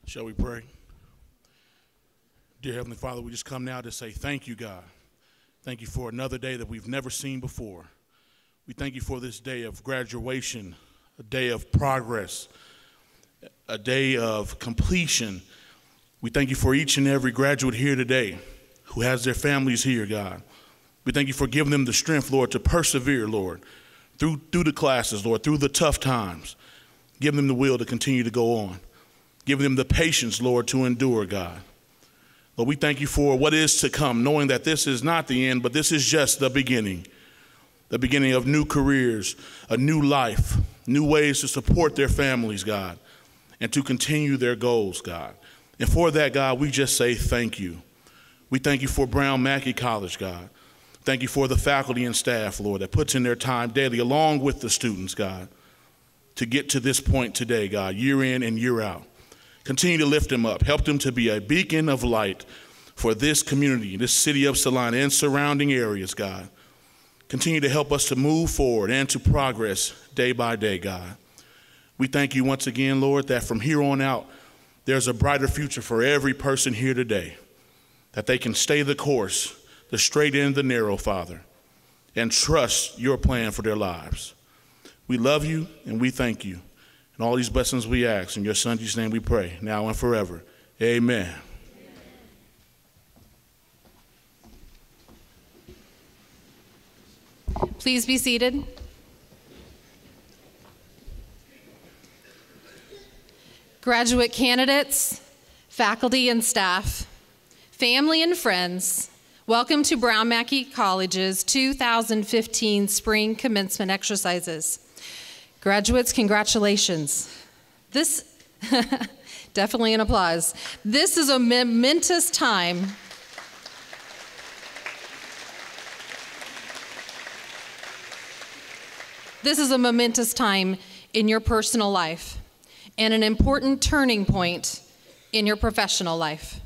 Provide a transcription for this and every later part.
Shall we pray? Dear Heavenly Father, we just come now to say thank you, God. Thank you for another day that we've never seen before. We thank you for this day of graduation, a day of progress, a day of completion. We thank you for each and every graduate here today who has their families here, God. We thank you for giving them the strength, Lord, to persevere, Lord, through the classes, Lord, through the tough times. Give them the will to continue to go on. Give them the patience, Lord, to endure, God. Lord, we thank you for what is to come, knowing that this is not the end, but this is just the beginning of new careers, a new life, new ways to support their families, God, and to continue their goals, God. And for that, God, we just say thank you. We thank you for Brown Mackie College, God. Thank you for the faculty and staff, Lord, that puts in their time daily along with the students, God, to get to this point today, God, year in and year out. Continue to lift them up. Help them to be a beacon of light for this community, this city of Salina and surrounding areas, God. Continue to help us to move forward and to progress day by day, God. We thank you once again, Lord, that from here on out, there's a brighter future for every person here today, that they can stay the course, the straight and the narrow, Father, and trust your plan for their lives. We love you and we thank you. And all these blessings we ask. In your Son, Jesus' name we pray, now and forever. Amen. Please be seated. Graduate candidates, faculty and staff, family and friends, welcome to Brown Mackie College's 2015 Spring Commencement Exercises. Graduates, congratulations. This, definitely an applause. This is a momentous time. This is a momentous time in your personal life and an important turning point in your professional life.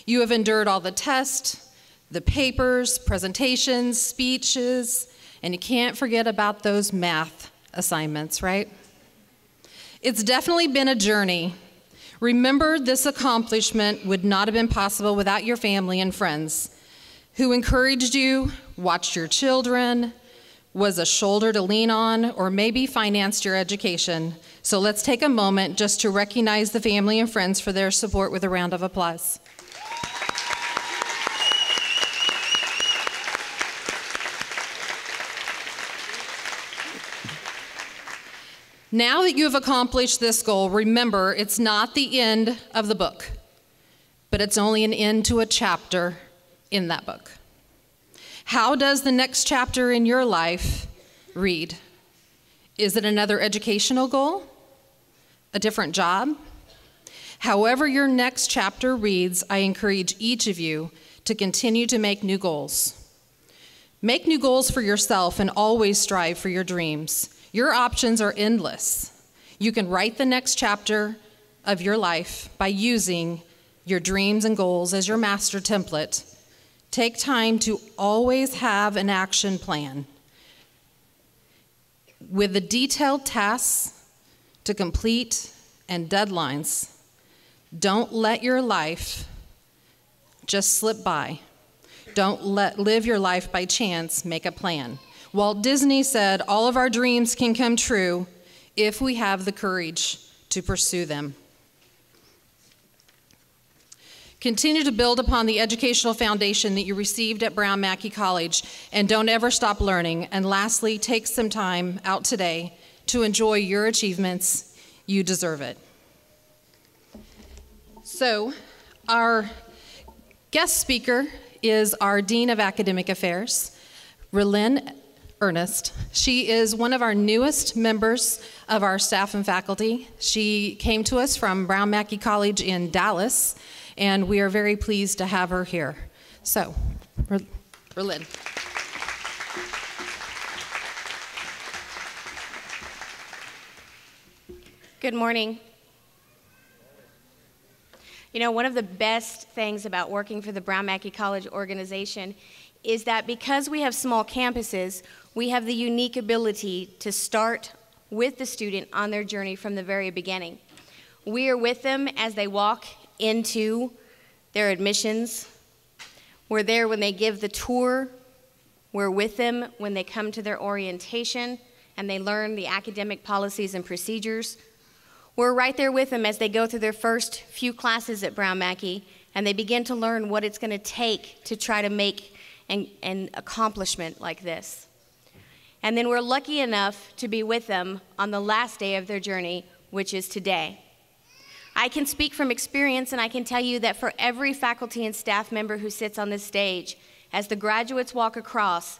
You have endured all the tests, the papers, presentations, speeches, and you can't forget about those math assignments, right? It's definitely been a journey. Remember, this accomplishment would not have been possible without your family and friends who encouraged you, watched your children, was a shoulder to lean on, or maybe financed your education. So let's take a moment just to recognize the family and friends for their support with a round of applause. Now that you have accomplished this goal, remember, it's not the end of the book, but it's only an end to a chapter in that book. How does the next chapter in your life read? Is it another educational goal? A different job? However your next chapter reads, I encourage each of you to continue to make new goals. Make new goals for yourself and always strive for your dreams. Your options are endless. You can write the next chapter of your life by using your dreams and goals as your master template. Take time to always have an action plan with the detailed tasks to complete and deadlines. Don't let your life just slip by. Don't live your life by chance. Make a plan. Walt Disney said, all of our dreams can come true if we have the courage to pursue them. Continue to build upon the educational foundation that you received at Brown Mackie College, and don't ever stop learning. And lastly, take some time out today to enjoy your achievements. You deserve it. So, our guest speaker is our Dean of Academic Affairs, Relyn Ernest. She is one of our newest members of our staff and faculty. She came to us from Brown Mackie College in Dallas, and we are very pleased to have her here. So, Relyn. Good morning. You know, one of the best things about working for the Brown Mackie College organization is that because we have small campuses, we have the unique ability to start with the student on their journey from the very beginning. We are with them as they walk into their admissions. We're there when they give the tour. We're with them when they come to their orientation and they learn the academic policies and procedures. We're right there with them as they go through their first few classes at Brown Mackie and they begin to learn what it's going to take to try to make an accomplishment like this. And then we're lucky enough to be with them on the last day of their journey, which is today. I can speak from experience, and I can tell you that for every faculty and staff member who sits on this stage, as the graduates walk across,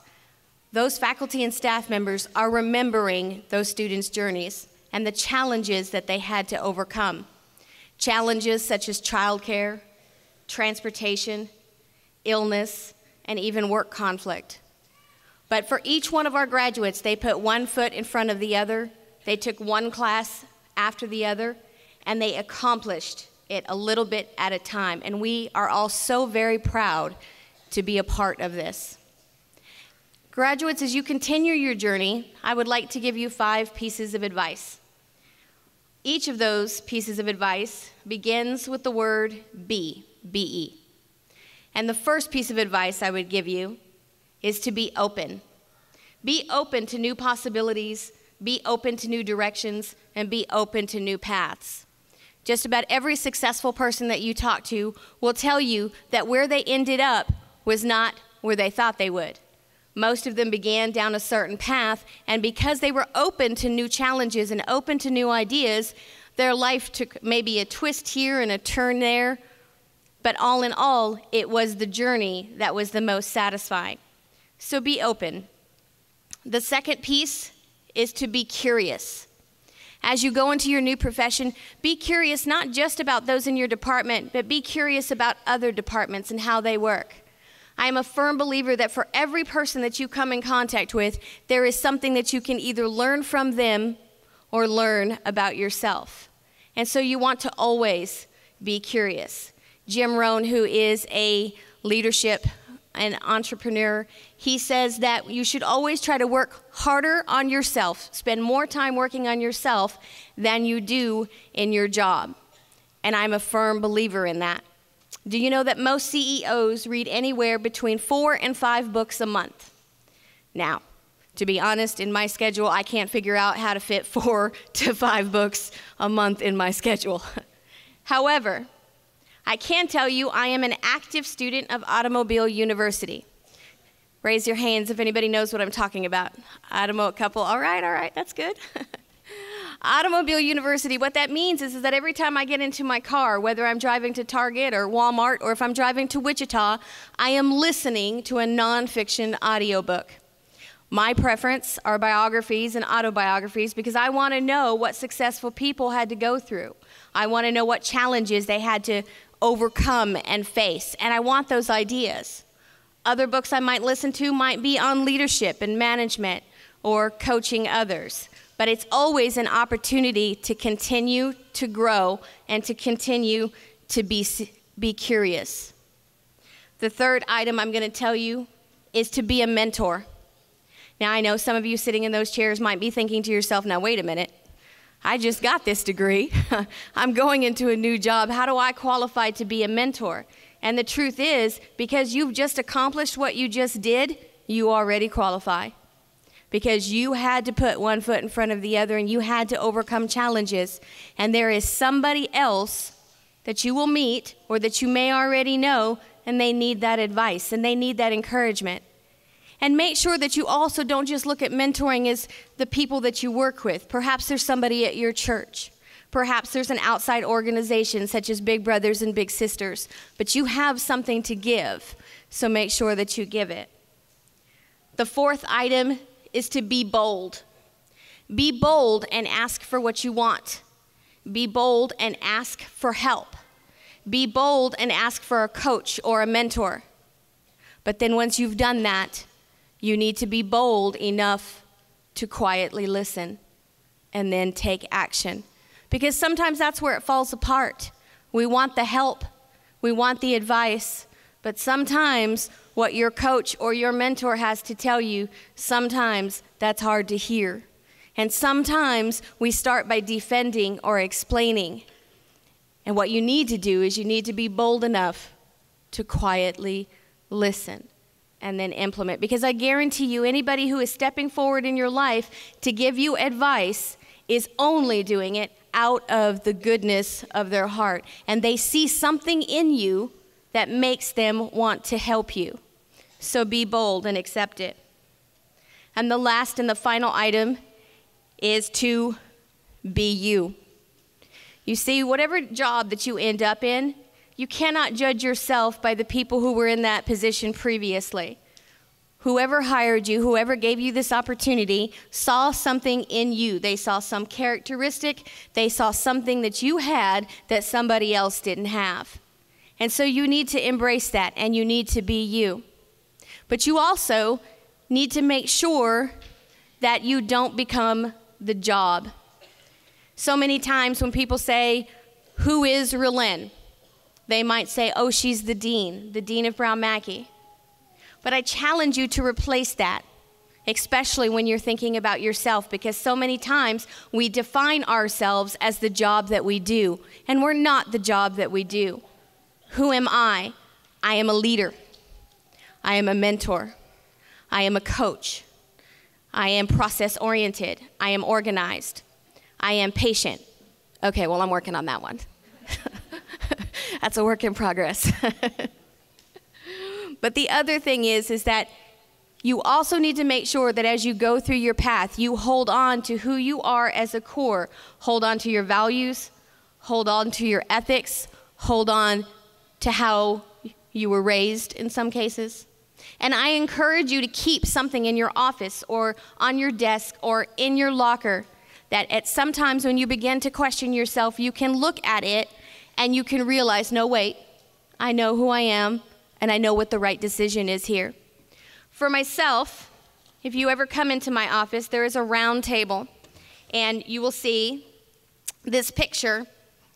those faculty and staff members are remembering those students' journeys and the challenges that they had to overcome. Challenges such as childcare, transportation, illness, and even work conflict. But for each one of our graduates, they put one foot in front of the other, they took one class after the other, and they accomplished it a little bit at a time. And we are all so very proud to be a part of this. Graduates, as you continue your journey, I would like to give you 5 pieces of advice. Each of those pieces of advice begins with the word be, B-E. And the first piece of advice I would give you is to be open. Be open to new possibilities, be open to new directions, and be open to new paths. Just about every successful person that you talk to will tell you that where they ended up was not where they thought they would. Most of them began down a certain path, and because they were open to new challenges and open to new ideas, their life took maybe a twist here and a turn there, but all in all, it was the journey that was the most satisfying. So be open. The second piece is to be curious. As you go into your new profession, be curious not just about those in your department, but be curious about other departments and how they work. I am a firm believer that for every person that you come in contact with, there is something that you can either learn from them or learn about yourself. And so you want to always be curious. Jim Rohn, who is a leadership and entrepreneur, he says that you should always try to work harder on yourself, spend more time working on yourself than you do in your job. And I'm a firm believer in that. Do you know that most CEOs read anywhere between 4 and 5 books a month? Now, to be honest, in my schedule, I can't figure out how to fit 4 to 5 books a month in my schedule. However, I can tell you I am an active student of Automobile University. Raise your hands if anybody knows what I'm talking about. A couple, all right, that's good. Automobile University, what that means is that every time I get into my car, whether I'm driving to Target or Walmart or if I'm driving to Wichita, I am listening to a nonfiction audiobook. My preference are biographies and autobiographies because I want to know what successful people had to go through. I want to know what challenges they had to overcome and face, and I want those ideas. Other books I might listen to might be on leadership and management or coaching others, but it's always an opportunity to continue to grow and to continue to be curious. The third item I'm going to tell you is to be a mentor. Now, I know some of you sitting in those chairs might be thinking to yourself, now wait a minute, I just got this degree. I'm going into a new job. How do I qualify to be a mentor? And the truth is, because you've just accomplished what you just did, you already qualify. Because you had to put one foot in front of the other and you had to overcome challenges. And there is somebody else that you will meet or that you may already know, and they need that advice and they need that encouragement. And make sure that you also don't just look at mentoring as the people that you work with. Perhaps there's somebody at your church. Perhaps there's an outside organization such as Big Brothers and Big Sisters. But you have something to give, so make sure that you give it. The fourth item is to be bold. Be bold and ask for what you want. Be bold and ask for help. Be bold and ask for a coach or a mentor. But then once you've done that, you need to be bold enough to quietly listen and then take action. Because sometimes that's where it falls apart. We want the help, we want the advice, but sometimes what your coach or your mentor has to tell you, sometimes that's hard to hear. And sometimes we start by defending or explaining, And what you need to do is you need to be bold enough to quietly listen and then implement. Because I guarantee you, anybody who is stepping forward in your life to give you advice is only doing it out of the goodness of their heart. And they see something in you that makes them want to help you. So be bold and accept it. And the last and the final item is to be you. You see, whatever job that you end up in, you cannot judge yourself by the people who were in that position previously. Whoever hired you, whoever gave you this opportunity, saw something in you. They saw some characteristic. They saw something that you had that somebody else didn't have. And so you need to embrace that, and you need to be you. But you also need to make sure that you don't become the job. So many times when people say, "Who is Relyn?" they might say, "Oh, she's the dean of Brown Mackie." But I challenge you to replace that, especially when you're thinking about yourself, because so many times we define ourselves as the job that we do, and we're not the job that we do. Who am I? I am a leader. I am a mentor. I am a coach. I am process-oriented. I am organized. I am patient. Okay, well, I'm working on that one. That's a work in progress. But the other thing is that you also need to make sure that as you go through your path, you hold on to who you are as a core. Hold on to your values. Hold on to your ethics. Hold on to how you were raised in some cases. And I encourage you to keep something in your office or on your desk or in your locker that at some times when you begin to question yourself, you can look at it and you can realize, no, wait, I know who I am and I know what the right decision is here. For myself, if you ever come into my office, there is a round table and you will see this picture,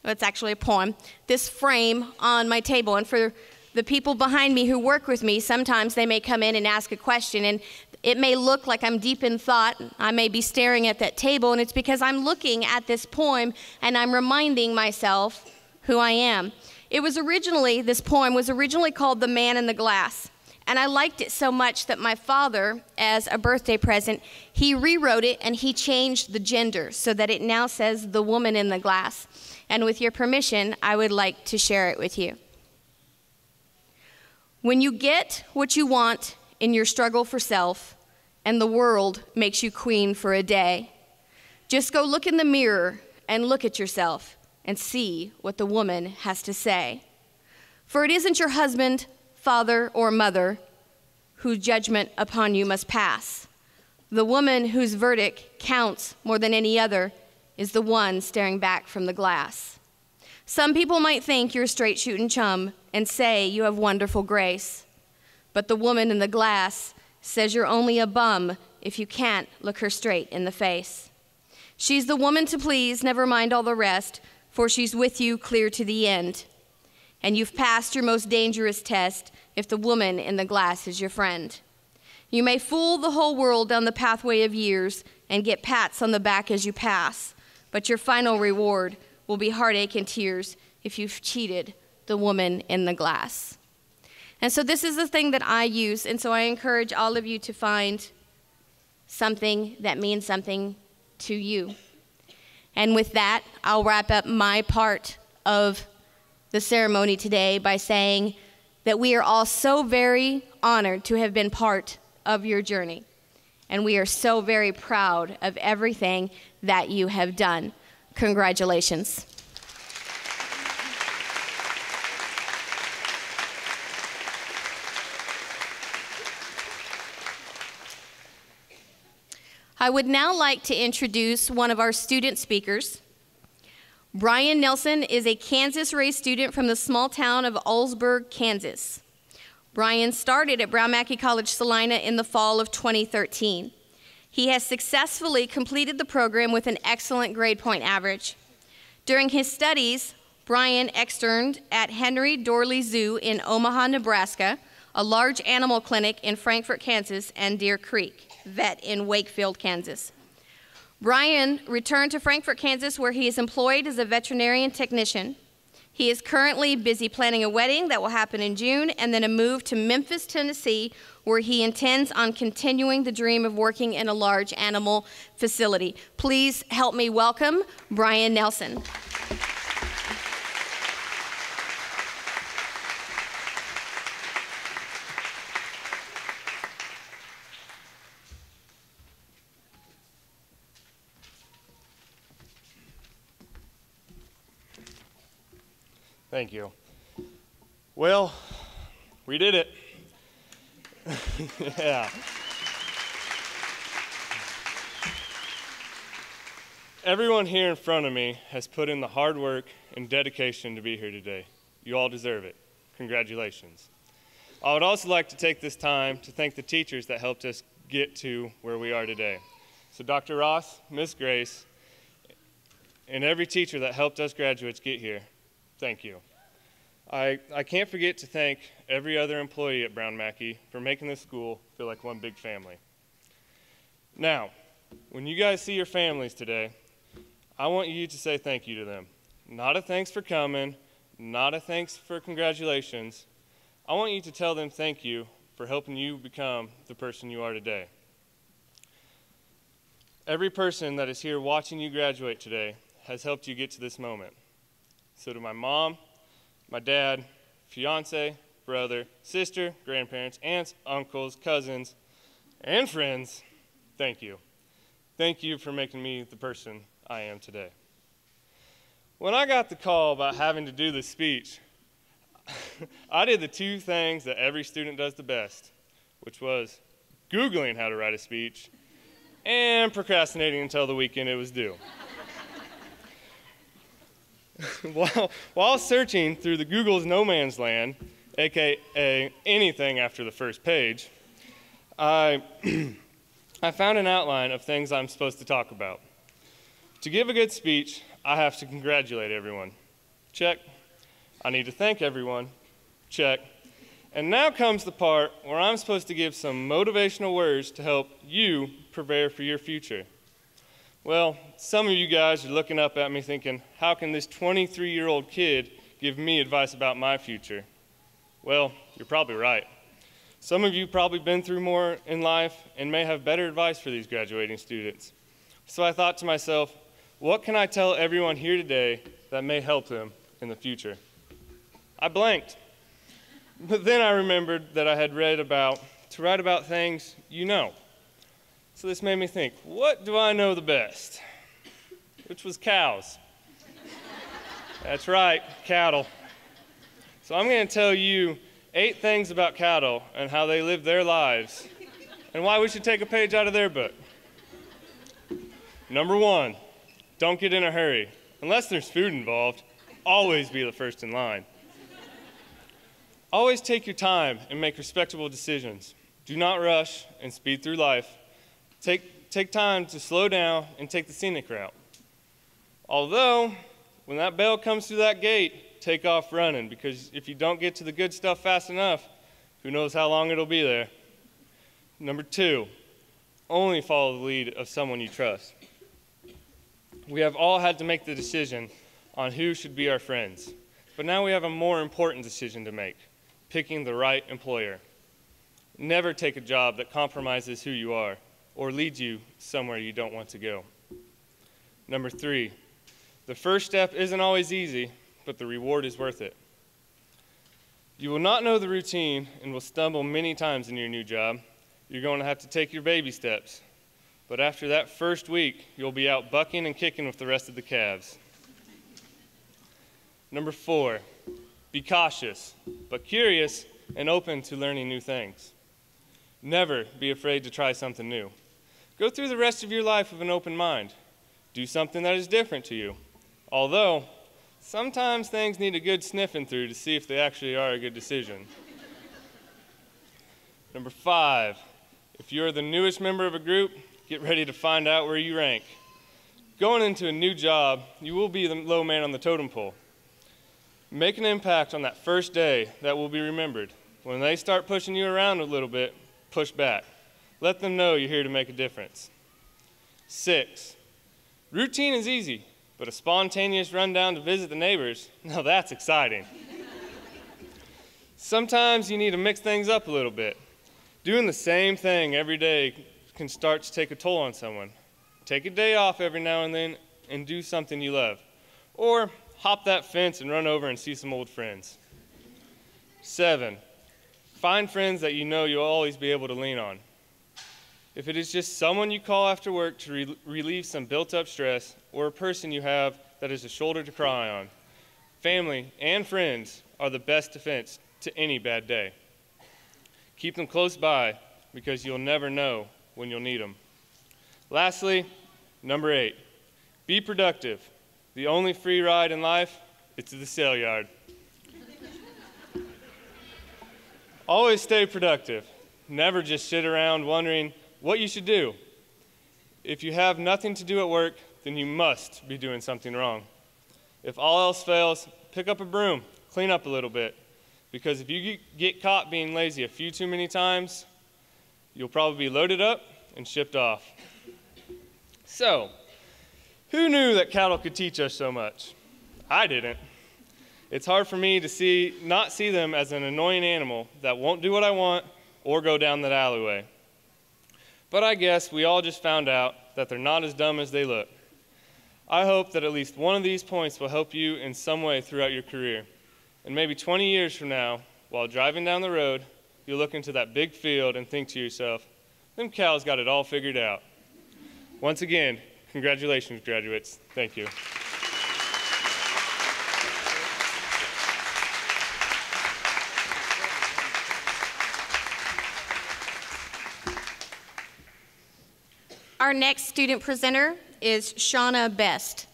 well, it's actually a poem, this frame on my table. And for the people behind me who work with me, sometimes they may come in and ask a question, and it may look like I'm deep in thought. I may be staring at that table, and it's because I'm looking at this poem and I'm reminding myself who I am. This poem was originally called The Man in the Glass. And I liked it so much that my father, as a birthday present, he rewrote it and he changed the gender so that it now says The Woman in the Glass. And with your permission, I would like to share it with you. When you get what you want in your struggle for self, and the world makes you queen for a day, just go look in the mirror and look at yourself and see what the woman has to say. For it isn't your husband, father, or mother whose judgment upon you must pass. The woman whose verdict counts more than any other is the one staring back from the glass. Some people might think you're a straight-shooting chum and say you have wonderful grace. But the woman in the glass says you're only a bum if you can't look her straight in the face. She's the woman to please, never mind all the rest, for she's with you clear to the end. And you've passed your most dangerous test if the woman in the glass is your friend. You may fool the whole world down the pathway of years and get pats on the back as you pass, but your final reward will be heartache and tears if you've cheated the woman in the glass. And so this is the thing that I use, and so I encourage all of you to find something that means something to you. And with that, I'll wrap up my part of the ceremony today by saying that we are all so very honored to have been part of your journey. And we are so very proud of everything that you have done. Congratulations. I would now like to introduce one of our student speakers. Brian Nelson is a Kansas-raised student from the small town of Augsburg, Kansas. Brian started at Brown Mackie College Salina in the fall of 2013. He has successfully completed the program with an excellent grade point average. During his studies, Brian externed at Henry Dorley Zoo in Omaha, Nebraska, a large animal clinic in Frankfort, Kansas, and Deer Creek Vet in Wakefield, Kansas. Brian returned to Frankfort, Kansas, where he is employed as a veterinarian technician. He is currently busy planning a wedding that will happen in June and then a move to Memphis, Tennessee, where he intends on continuing the dream of working in a large animal facility. Please help me welcome Brian Nelson. Thank you. Well, we did it. Yeah. Everyone here in front of me has put in the hard work and dedication to be here today. You all deserve it. Congratulations. I would also like to take this time to thank the teachers that helped us get to where we are today. So Dr. Ross, Miss Grace, and every teacher that helped us graduates get here, thank you. I can't forget to thank every other employee at Brown Mackie for making this school feel like one big family. Now, when you guys see your families today, I want you to say thank you to them. Not a thanks for coming, not a thanks for congratulations. I want you to tell them thank you for helping you become the person you are today. Every person that is here watching you graduate today has helped you get to this moment. So to my mom, my dad, fiance, brother, sister, grandparents, aunts, uncles, cousins, and friends, thank you. Thank you for making me the person I am today. When I got the call about having to do this speech, I did the two things that every student does the best, which was Googling how to write a speech and procrastinating until the weekend it was due. While searching through the Google's no man's land, aka anything after the first page, I found an outline of things I'm supposed to talk about. To give a good speech, I have to congratulate everyone. Check. I need to thank everyone. Check. And now comes the part where I'm supposed to give some motivational words to help you prepare for your future. Well, some of you guys are looking up at me thinking, how can this 23-year-old kid give me advice about my future? Well, you're probably right. Some of you probably been through more in life and may have better advice for these graduating students. So I thought to myself, what can I tell everyone here today that may help them in the future? I blanked. But then I remembered that I had read to write about things you know. So this made me think, what do I know the best? Which was cows. That's right, cattle. So I'm going to tell you 8 things about cattle and how they live their lives and why we should take a page out of their book. Number 1, don't get in a hurry. Unless there's food involved, always be the first in line. Always take your time and make respectable decisions. Do not rush and speed through life. Take time to slow down and take the scenic route. Although, when that bell comes through that gate, take off running, because if you don't get to the good stuff fast enough, who knows how long it'll be there. Number 2, only follow the lead of someone you trust. We have all had to make the decision on who should be our friends, but now we have a more important decision to make, picking the right employer. Never take a job that compromises who you are or leads you somewhere you don't want to go. Number 3, the first step isn't always easy, but the reward is worth it. You will not know the routine and will stumble many times in your new job. You're going to have to take your baby steps. But after that first week, you'll be out bucking and kicking with the rest of the calves. Number 4, be cautious, but curious and open to learning new things. Never be afraid to try something new. Go through the rest of your life with an open mind. Do something that is different to you. Although, sometimes things need a good sniffing through to see if they actually are a good decision. Number 5, if you're the newest member of a group, get ready to find out where you rank. Going into a new job, you will be the low man on the totem pole. Make an impact on that first day that will be remembered. When they start pushing you around a little bit, push back. Let them know you're here to make a difference. 6, routine is easy, But a spontaneous run down to visit the neighbors, now that's exciting. Sometimes you need to mix things up a little bit. Doing the same thing every day can start to take a toll on someone. Take a day off every now and then and do something you love. Or hop that fence and run over and see some old friends. 7, find friends that you know you'll always be able to lean on. If it is just someone you call after work to relieve some built-up stress, or a person you have that is a shoulder to cry on, family and friends are the best defense to any bad day. Keep them close by because you'll never know when you'll need them. Lastly, number 8, be productive. The only free ride in life is to the sale yard. Always stay productive. Never just sit around wondering what you should do. If you have nothing to do at work, then you must be doing something wrong. If all else fails, pick up a broom, clean up a little bit. Because if you get caught being lazy a few too many times, you'll probably be loaded up and shipped off. So, who knew that cattle could teach us so much? I didn't. It's hard for me to not see them as an annoying animal that won't do what I want or go down that alleyway. But I guess we all just found out that they're not as dumb as they look. I hope that at least one of these points will help you in some way throughout your career. And maybe 20 years from now, while driving down the road, you'll look into that big field and think to yourself, them cows got it all figured out. Once again, congratulations, graduates. Thank you. Our next student presenter is Shauna Best.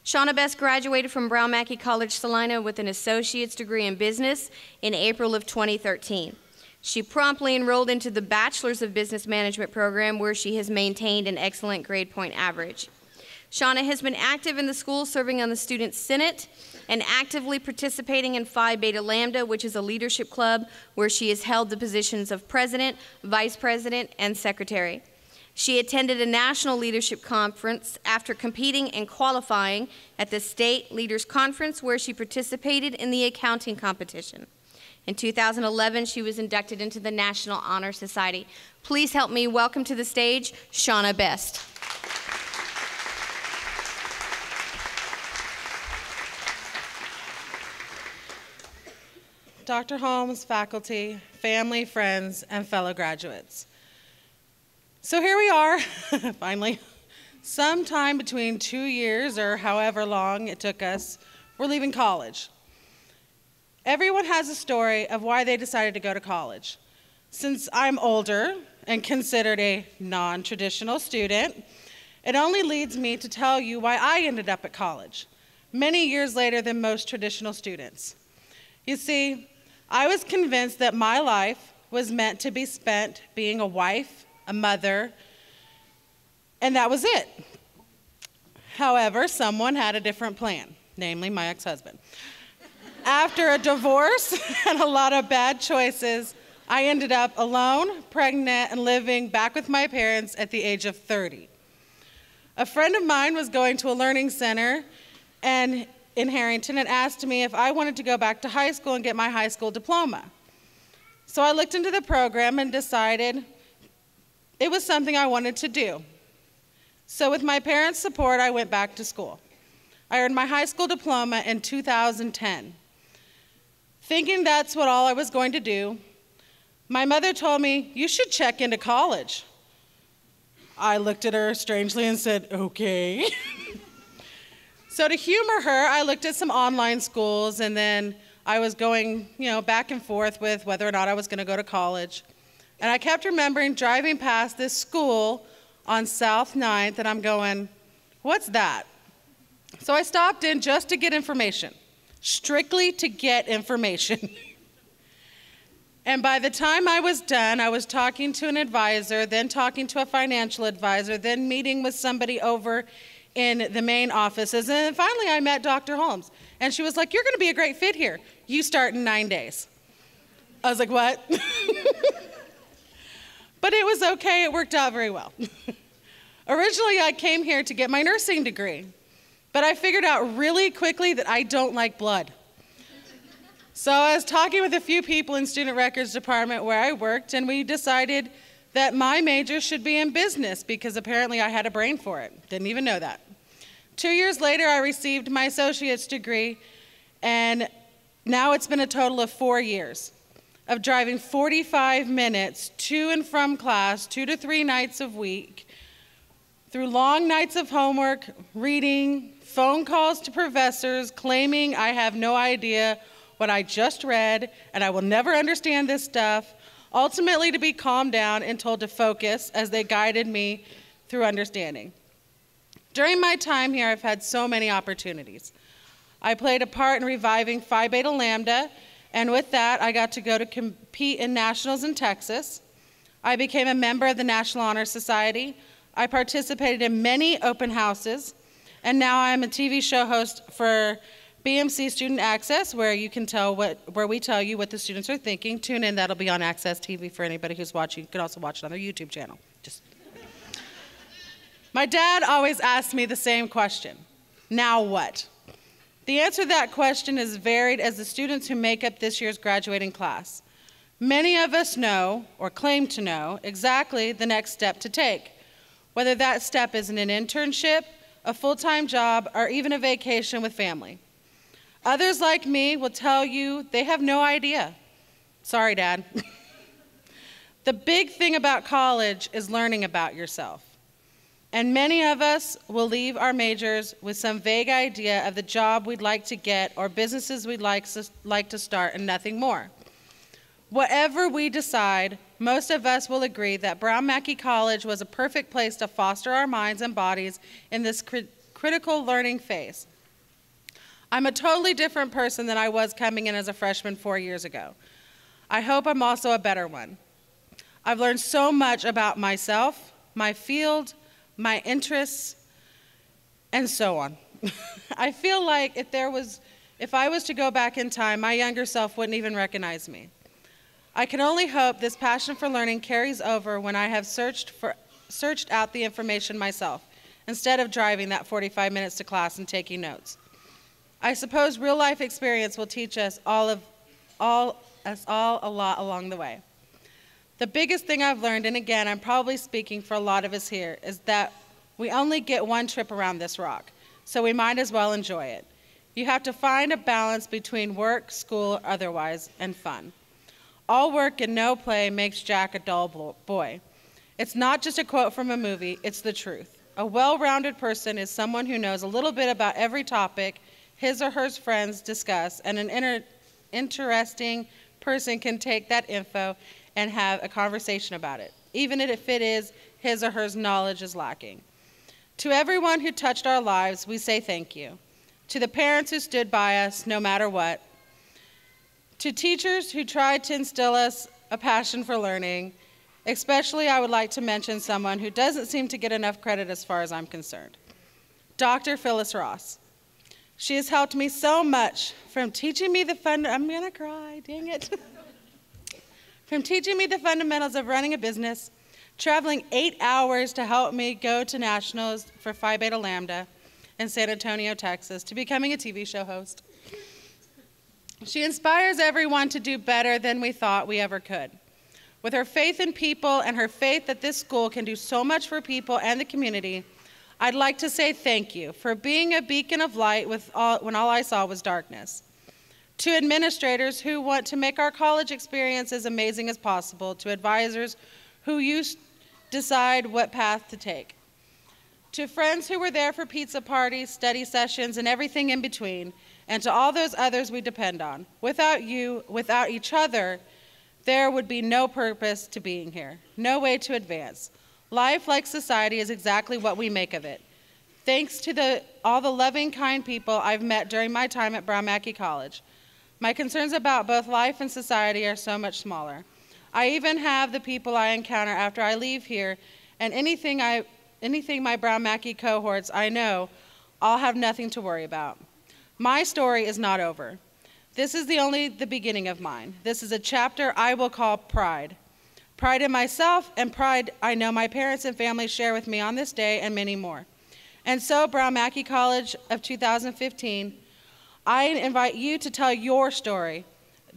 Shauna Best graduated from Brown Mackie College, Salina with an associate's degree in business in April of 2013. She promptly enrolled into the Bachelor's of Business Management program, where she has maintained an excellent grade point average. Shauna has been active in the school, serving on the Student Senate and actively participating in Phi Beta Lambda, which is a leadership club where she has held the positions of president, vice president, and secretary. She attended a national leadership conference after competing and qualifying at the State Leaders Conference, where she participated in the accounting competition. In 2011, she was inducted into the National Honor Society. Please help me welcome to the stage Shauna Best. Dr. Holmes, faculty, family, friends, and fellow graduates. So here we are, finally. Sometime between 2 years or however long it took us, we're leaving college. Everyone has a story of why they decided to go to college. Since I'm older and considered a non-traditional student, it only leads me to tell you why I ended up at college, many years later than most traditional students. You see, I was convinced that my life was meant to be spent being a wife, a mother, and that was it. However, someone had a different plan, namely my ex-husband. After a divorce and a lot of bad choices, I ended up alone, pregnant, and living back with my parents at the age of 30. A friend of mine was going to a learning center in Harrington and asked me if I wanted to go back to high school and get my high school diploma. So I looked into the program and decided it was something I wanted to do. So with my parents' support, I went back to school. I earned my high school diploma in 2010. Thinking that's what all I was going to do, my mother told me, "You should check into college." I looked at her strangely and said, "Okay." So to humor her, I looked at some online schools, and then I was going, back and forth with whether or not I was going to go to college. And I kept remembering driving past this school on South 9th, and I'm going, "What's that?" So I stopped in just to get information, strictly to get information. And by the time I was done, I was talking to an advisor, then talking to a financial advisor, then meeting with somebody over in the main offices, and then finally I met Dr. Holmes. And she was like, "You're going to be a great fit here. You start in 9 days." I was like, "What?" But it was okay. It worked out very well. Originally, I came here to get my nursing degree. But I figured out really quickly that I don't like blood. So I was talking with a few people in student records department where I worked, and we decided that my major should be in business because apparently I had a brain for it. Didn't even know that. 2 years later, I received my associate's degree, and now it's been a total of 4 years of driving 45 minutes to and from class 2 to 3 nights a week, through long nights of homework, reading, phone calls to professors claiming I have no idea what I just read and I will never understand this stuff, ultimately to be calmed down and told to focus as they guided me through understanding. During my time here, I've had so many opportunities. I played a part in reviving Phi Beta Lambda, and with that, I got to go to compete in nationals in Texas. I became a member of the National Honor Society. I participated in many open houses, and now I'm a TV show host for BMC Student Access, where you can where we tell you what the students are thinking. Tune in, that'll be on Access TV for anybody who's watching. You can also watch it on their YouTube channel. My dad always asked me the same question, now what? The answer to that question is varied as the students who make up this year's graduating class. Many of us know, or claim to know, exactly the next step to take, whether that step is an internship, a full-time job, or even a vacation with family. Others like me will tell you they have no idea. Sorry, Dad. The big thing about college is learning about yourself. And many of us will leave our majors with some vague idea of the job we'd like to get or businesses we'd like to start and nothing more. Whatever we decide, most of us will agree that Brown Mackie College was a perfect place to foster our minds and bodies in this critical learning phase. I'm a totally different person than I was coming in as a freshman 4 years ago. I hope I'm also a better one. I've learned so much about myself, my field, my interests, and so on. I feel like if I was to go back in time, my younger self wouldn't even recognize me. I can only hope this passion for learning carries over when I have searched out the information myself, instead of driving that 45 minutes to class and taking notes. I suppose real life experience will teach us all a lot along the way. The biggest thing I've learned, and again, I'm probably speaking for a lot of us here, is that we only get one trip around this rock, so we might as well enjoy it. You have to find a balance between work, school, or otherwise, and fun. All work and no play makes Jack a dull boy. It's not just a quote from a movie, it's the truth. A well-rounded person is someone who knows a little bit about every topic his or her friends discuss, and an interesting person can take that info and have a conversation about it, even if it is his or her knowledge is lacking. To everyone who touched our lives, we say thank you. To the parents who stood by us no matter what. To teachers who tried to instill us a passion for learning. Especially, I would like to mention someone who doesn't seem to get enough credit as far as I'm concerned. Dr. Phyllis Ross. She has helped me so much from teaching me I'm gonna cry, dang it. From teaching me the fundamentals of running a business, traveling 8 hours to help me go to nationals for Phi Beta Lambda in San Antonio, Texas, to becoming a TV show host. She inspires everyone to do better than we thought we ever could. With her faith in people and her faith that this school can do so much for people and the community, I'd like to say thank you for being a beacon of light when all I saw was darkness. To administrators who want to make our college experience as amazing as possible, to advisors who decide what path to take. To friends who were there for pizza parties, study sessions, and everything in between, and to all those others we depend on. Without you, without each other, there would be no purpose to being here, no way to advance. Life, like society, is exactly what we make of it. Thanks to all the loving, kind people I've met during my time at Brown Mackie College. My concerns about both life and society are so much smaller. I even have the people I encounter after I leave here, and anything my Brown Mackie cohorts I know, I'll have nothing to worry about. My story is not over. This is only the beginning of mine. This is a chapter I will call pride. Pride in myself and pride I know my parents and family share with me on this day and many more. And so, Brown Mackie College of 2015, I invite you to tell your story,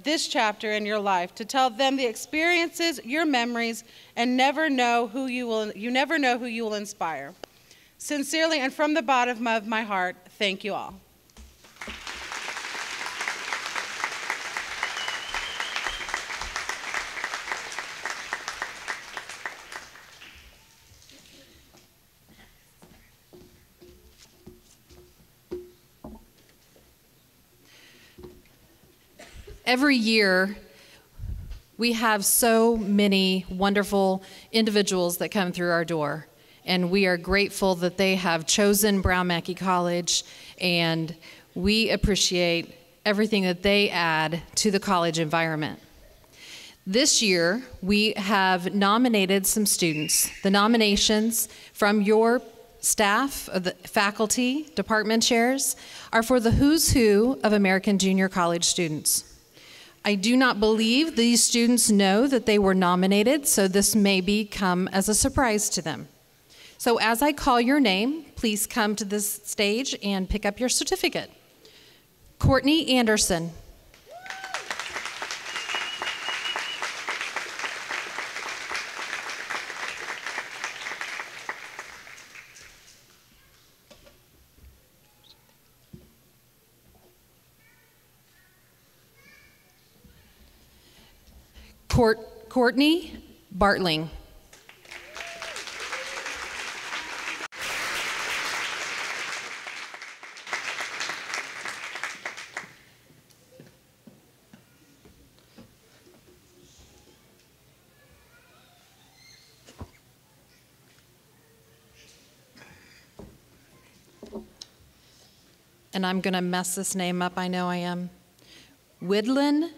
this chapter in your life, to tell them the experiences, your memories, and never know who you will inspire. Sincerely and from the bottom of my heart, thank you all. Every year, we have so many wonderful individuals that come through our door, and we are grateful that they have chosen Brown Mackie College, and we appreciate everything that they add to the college environment. This year, we have nominated some students. The nominations from your staff, the faculty, department chairs, are for the who's who of American junior college students. I do not believe these students know that they were nominated, so this may come as a surprise to them. So as I call your name, please come to this stage and pick up your certificate. Courtney Anderson. Courtney Bartling. And I'm going to mess this name up, I know I am. Widlin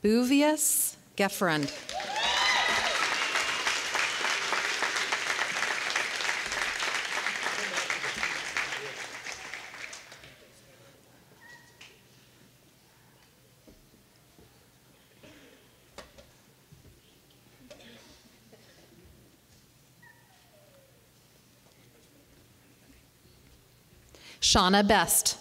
Buvius Geffrand. Shauna Best.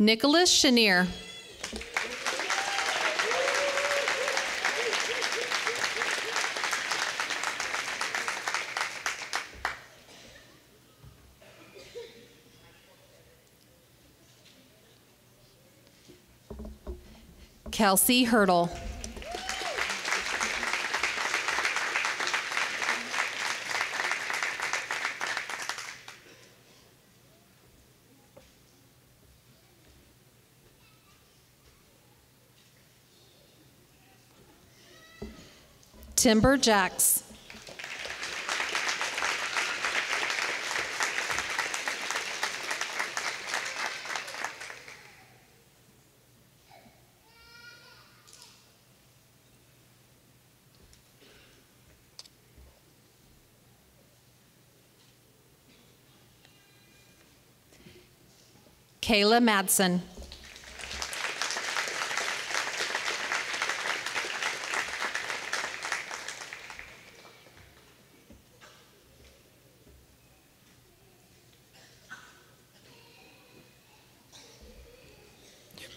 Nicholas Chenier. Kelsey Hurdle. Timber Jacks. Kayla Madsen.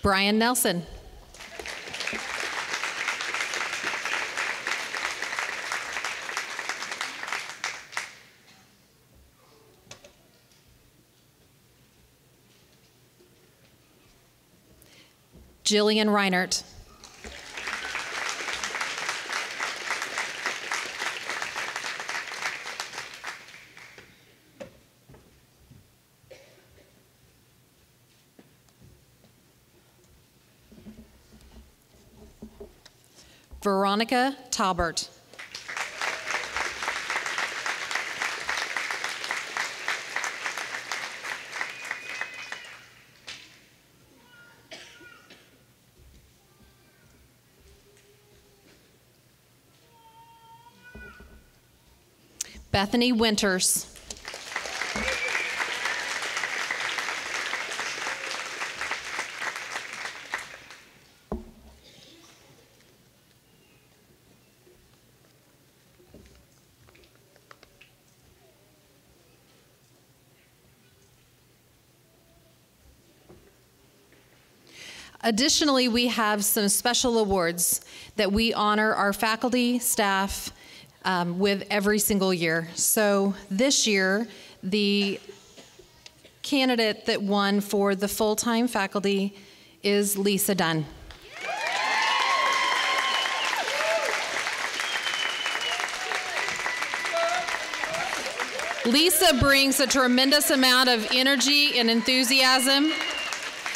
Brian Nelson. Jillian Reinert. Veronica Taubert. Bethany Winters. Additionally, we have some special awards that we honor our faculty, staff with every single year. So this year, the candidate that won for the full-time faculty is Lisa Dunn. Lisa brings a tremendous amount of energy and enthusiasm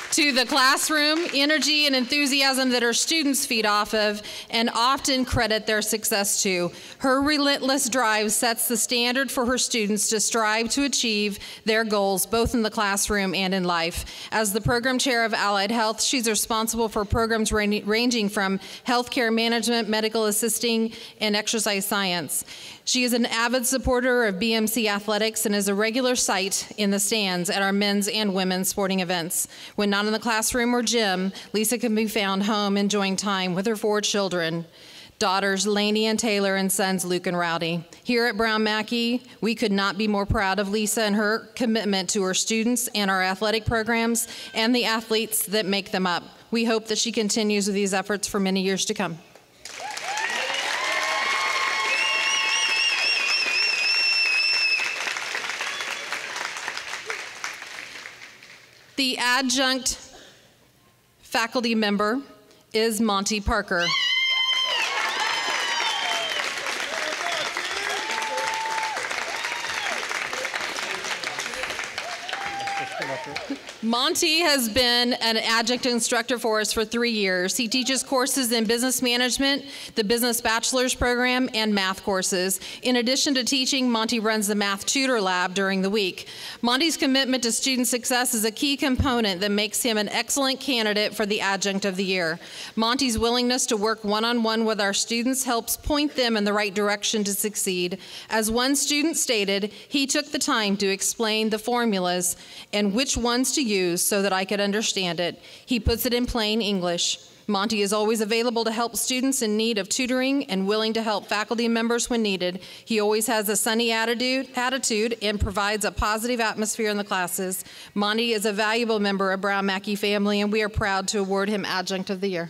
to the classroom, energy and enthusiasm that her students feed off of and often credit their success to. Her relentless drive sets the standard for her students to strive to achieve their goals, both in the classroom and in life. As the program chair of Allied Health, she's responsible for programs ranging from healthcare management, medical assisting, and exercise science. She is an avid supporter of BMC athletics and is a regular sight in the stands at our men's and women's sporting events. When not in the classroom or gym, Lisa can be found home enjoying time with her 4 children, daughters Lainey and Taylor and sons Luke and Rowdy. Here at Brown Mackie, we could not be more proud of Lisa and her commitment to her students and our athletic programs and the athletes that make them up. We hope that she continues with these efforts for many years to come. The adjunct faculty member is Monty Parker. Monty has been an adjunct instructor for us for 3 years. He teaches courses in business management, the business bachelor's program, and math courses. In addition to teaching, Monty runs the math tutor lab during the week. Monty's commitment to student success is a key component that makes him an excellent candidate for the adjunct of the year. Monty's willingness to work one-on-one with our students helps point them in the right direction to succeed. As one student stated, he took the time to explain the formulas and which ones to use so that I could understand it. He puts it in plain English. Monty is always available to help students in need of tutoring and willing to help faculty members when needed. He always has a sunny attitude and provides a positive atmosphere in the classes. Monty is a valuable member of Brown Mackie family, and we are proud to award him Adjunct of the Year.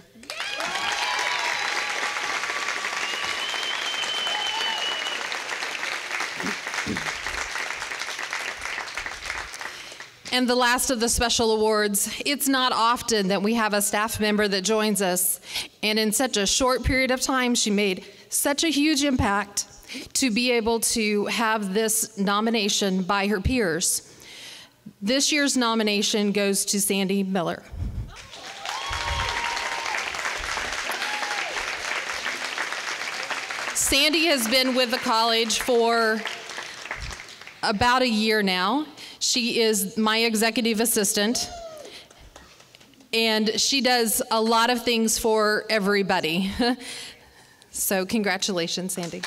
And the last of the special awards, it's not often that we have a staff member that joins us, and in such a short period of time, she made such a huge impact to be able to have this nomination by her peers. This year's nomination goes to Sandy Miller. Sandy has been with the college for about a year now. She is my executive assistant, and she does a lot of things for everybody. So congratulations, Sandy.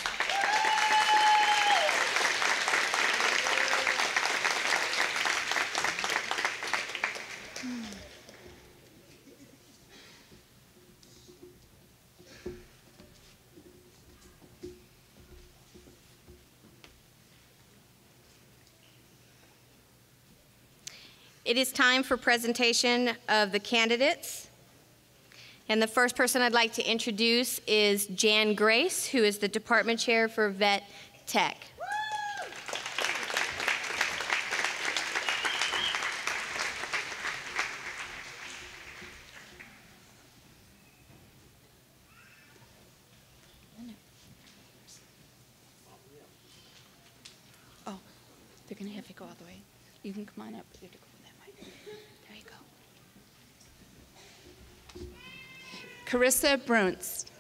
It is time for presentation of the candidates. And the first person I'd like to introduce is Jan Grace, who is the department chair for Vet Tech. Oh, they're going to have to go all the way. You can come on up. You have to go that way. There you go. Carissa Brunst.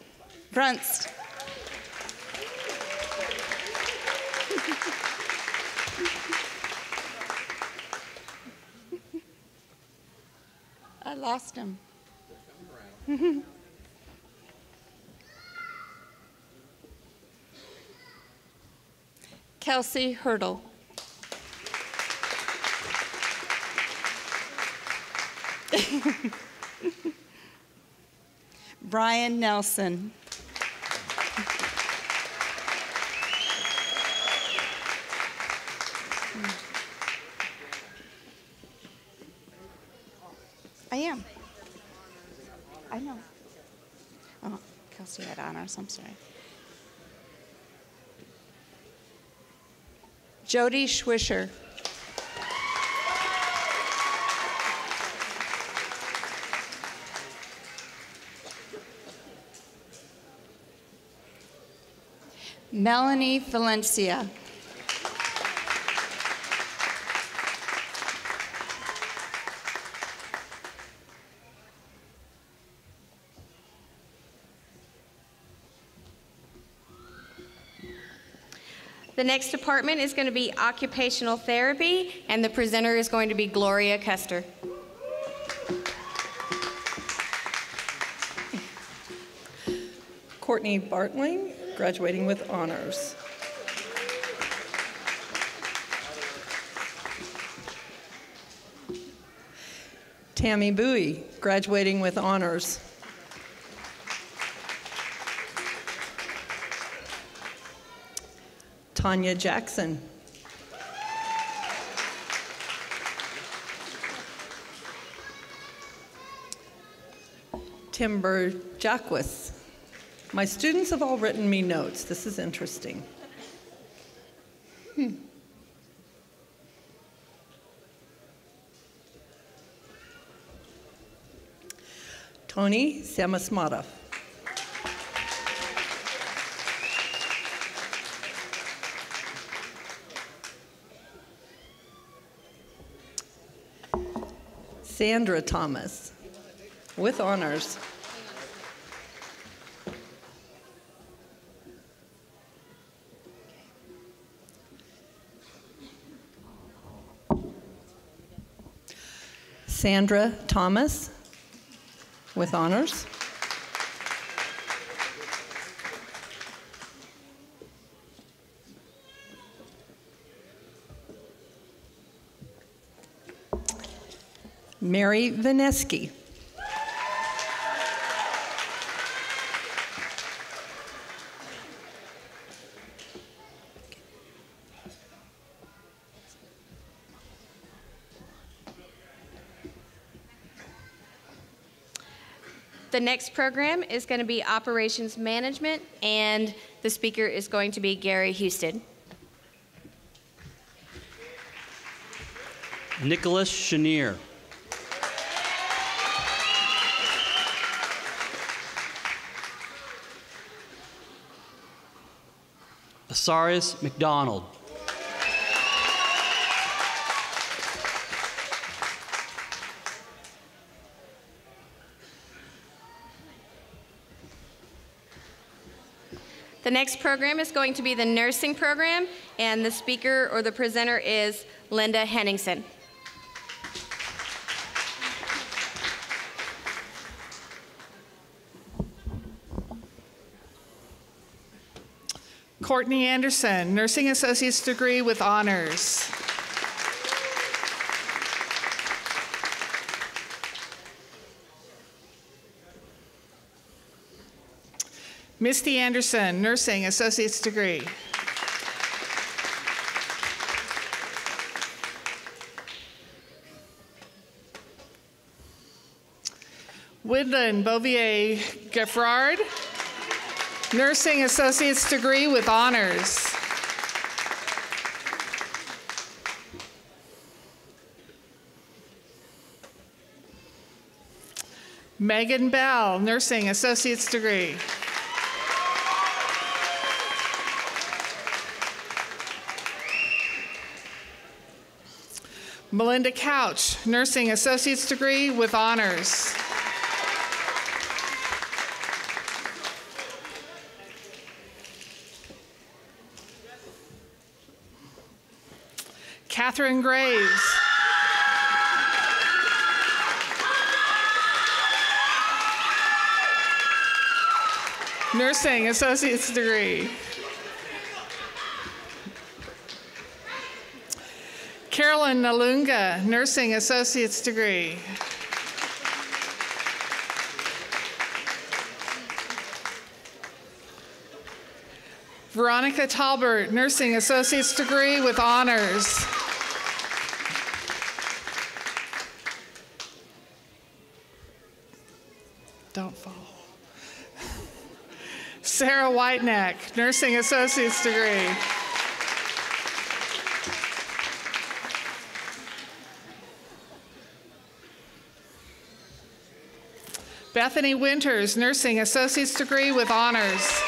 I lost him. Kelsey Hurdle. Brian Nelson. I am. I know. Oh, Kelsey had honors, I'm sorry. Jody Schwisher. Melanie Valencia. The next department is going to be occupational therapy, and the presenter is going to be Gloria Custer. Courtney Bartling, graduating with honors. Tammy Bowie, graduating with honors. Tanya Jackson. Timber Jacquis. My students have all written me notes. This is interesting. Tony Samasmata. Sandra Thomas, with honors. Sandra Thomas, with honors. Mary Vaneski. The next program is going to be operations management, and the speaker is going to be Gary Houston. Nicholas Chenier. Asaris McDonald. The next program is going to be the nursing program, and the speaker or the presenter is Linda Henningsen. Courtney Anderson, Nursing Associate's degree with honors. Misty Anderson, Nursing Associate's degree. Woodland Bouvier Gaffrard, Nursing Associate's degree with honors. Megan Bell, Nursing Associate's degree. Melinda Couch, Nursing Associate's degree with honors. Catherine Graves. Nursing Associate's degree. Marilyn Nalunga, Nursing Associate's degree. Veronica Talbert, Nursing Associate's degree with honors. Don't fall. Sarah Whiteneck, Nursing Associate's degree. Bethany Winters, Nursing Associate's degree with honors.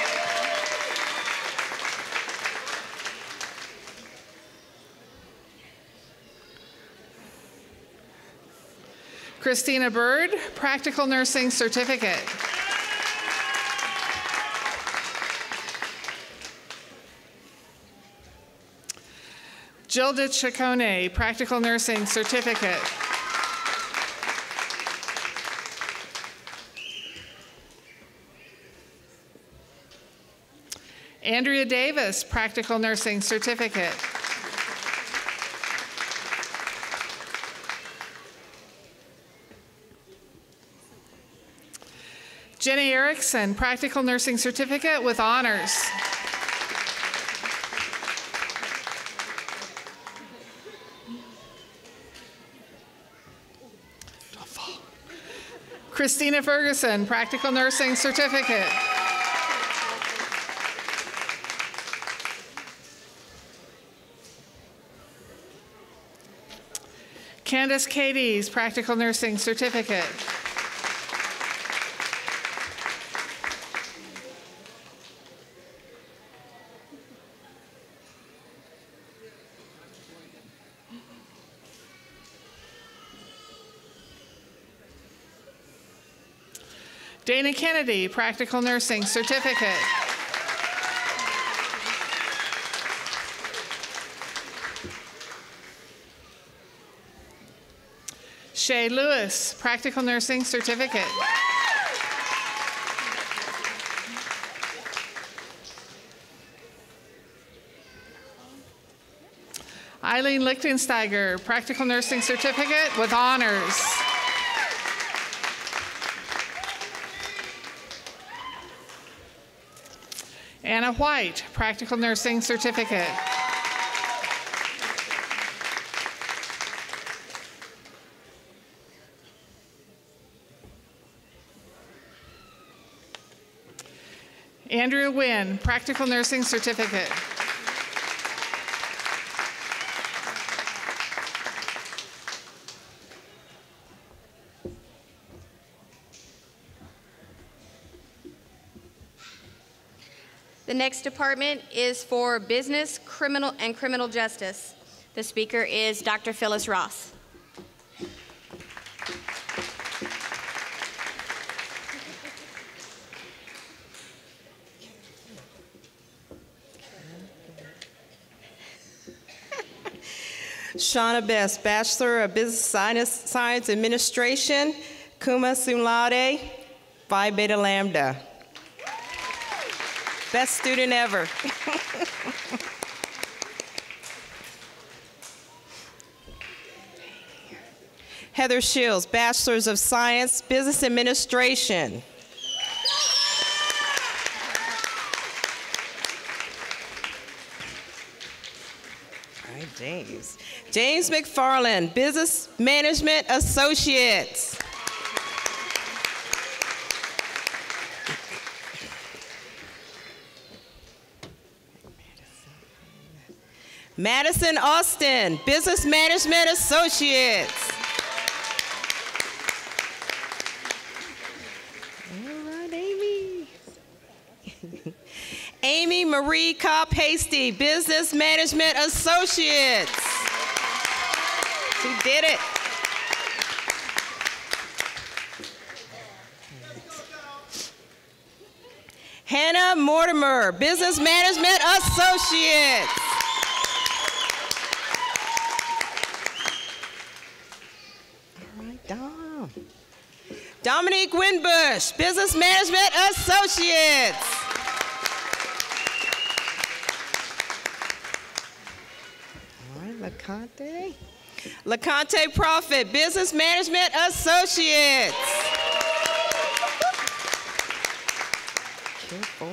Christina Bird, Practical Nursing Certificate. Gilda Chacone, Practical Nursing Certificate. Andrea Davis, Practical Nursing Certificate. Jenny Erickson, Practical Nursing Certificate with honors. Christina Ferguson, Practical Nursing Certificate. Candace Cadies, Practical Nursing Certificate. Dana Kennedy, Practical Nursing Certificate. Shay Lewis, Practical Nursing Certificate. Eileen Lichtensteiger, Practical Nursing Certificate with honors. Anna White, Practical Nursing Certificate. Andrea Wynn, Practical Nursing Certificate. The next department is for Business, Criminal, and Criminal Justice. The speaker is Dr. Phyllis Ross. Shauna Best, Bachelor of Business Science Administration, Cum Laude, Phi Beta Lambda. Best student ever. Heather Shields, Bachelor's of Science, Business Administration. All right, James. James McFarland, Business Management Associates. Madison Austin, Business Management Associates. All right, Amy. Amy Marie Kopp Hasty, Business Management Associates. She did it. Hannah Mortimer, Business Management Associates. Dominique Winbush, Business Management Associates. All right, LeConte. LeConte Prophet, Business Management Associates. Careful.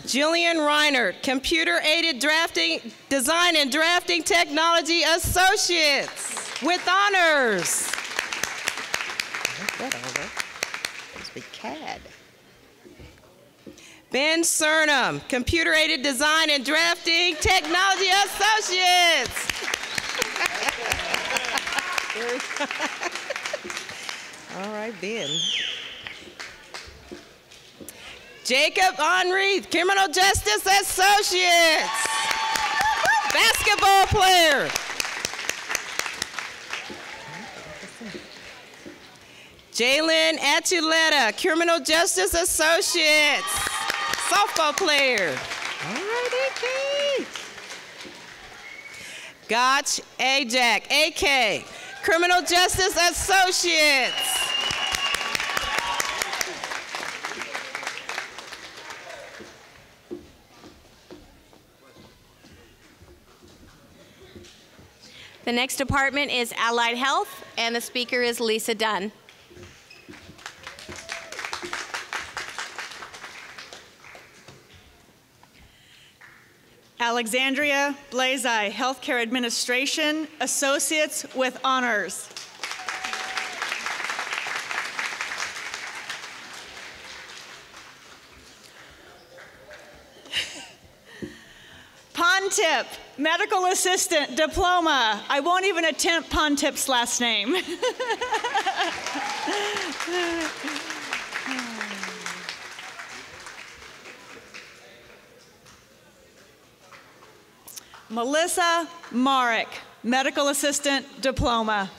Jillian Reinert, Computer-Aided Drafting, Design and Drafting Technology Associates with honors. Must be CAD. Ben Cernum, Computer-Aided Design and Drafting Technology Associates. All right, Ben. Jacob Henry, Criminal Justice Associates. Basketball player. Jalen Achuleta, Criminal Justice Associates. Softball player. All right, AK. Gotch Ajak, AK, Criminal Justice Associates. The next department is Allied Health, and the speaker is Lisa Dunn. Alexandria Blazai, Healthcare Administration, Associates with honors. Pontip, Medical Assistant, Diploma. I won't even attempt Pontip's last name. Melissa Marek, Medical Assistant, Diploma.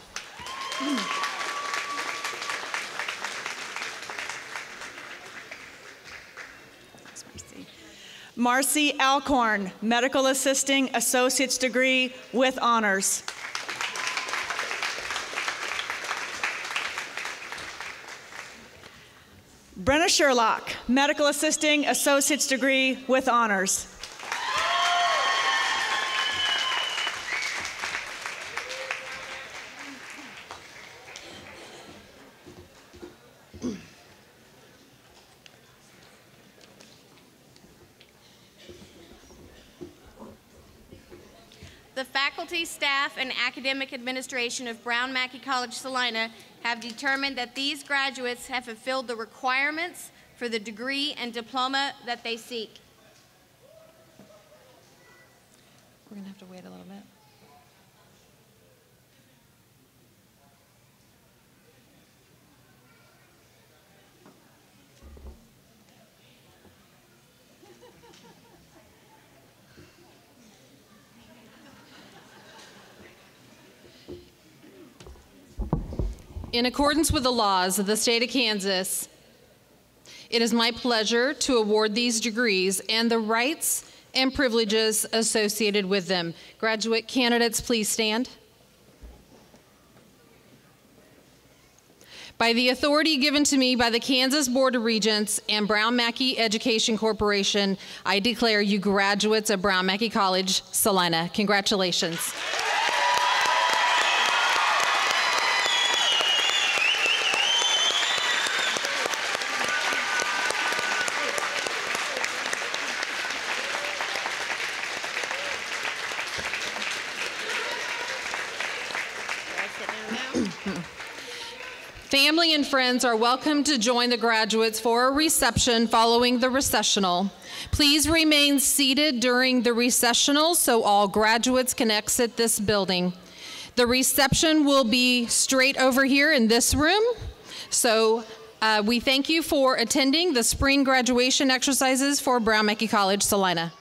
Marcy Alcorn, Medical Assisting, Associate's Degree with honors. Brenna Sherlock, Medical Assisting, Associate's Degree with honors. The faculty, staff, and academic administration of Brown Mackie College Salina have determined that these graduates have fulfilled the requirements for the degree and diploma that they seek. We're going to have to wait a little bit. In accordance with the laws of the state of Kansas, it is my pleasure to award these degrees and the rights and privileges associated with them. Graduate candidates, please stand. By the authority given to me by the Kansas Board of Regents and Brown Mackie Education Corporation, I declare you graduates of Brown Mackie College, Salina. Congratulations. Family and friends are welcome to join the graduates for a reception following the recessional. Please remain seated during the recessional so all graduates can exit this building. The reception will be straight over here in this room. So we thank you for attending the spring graduation exercises for Brown Mackie College, Salina.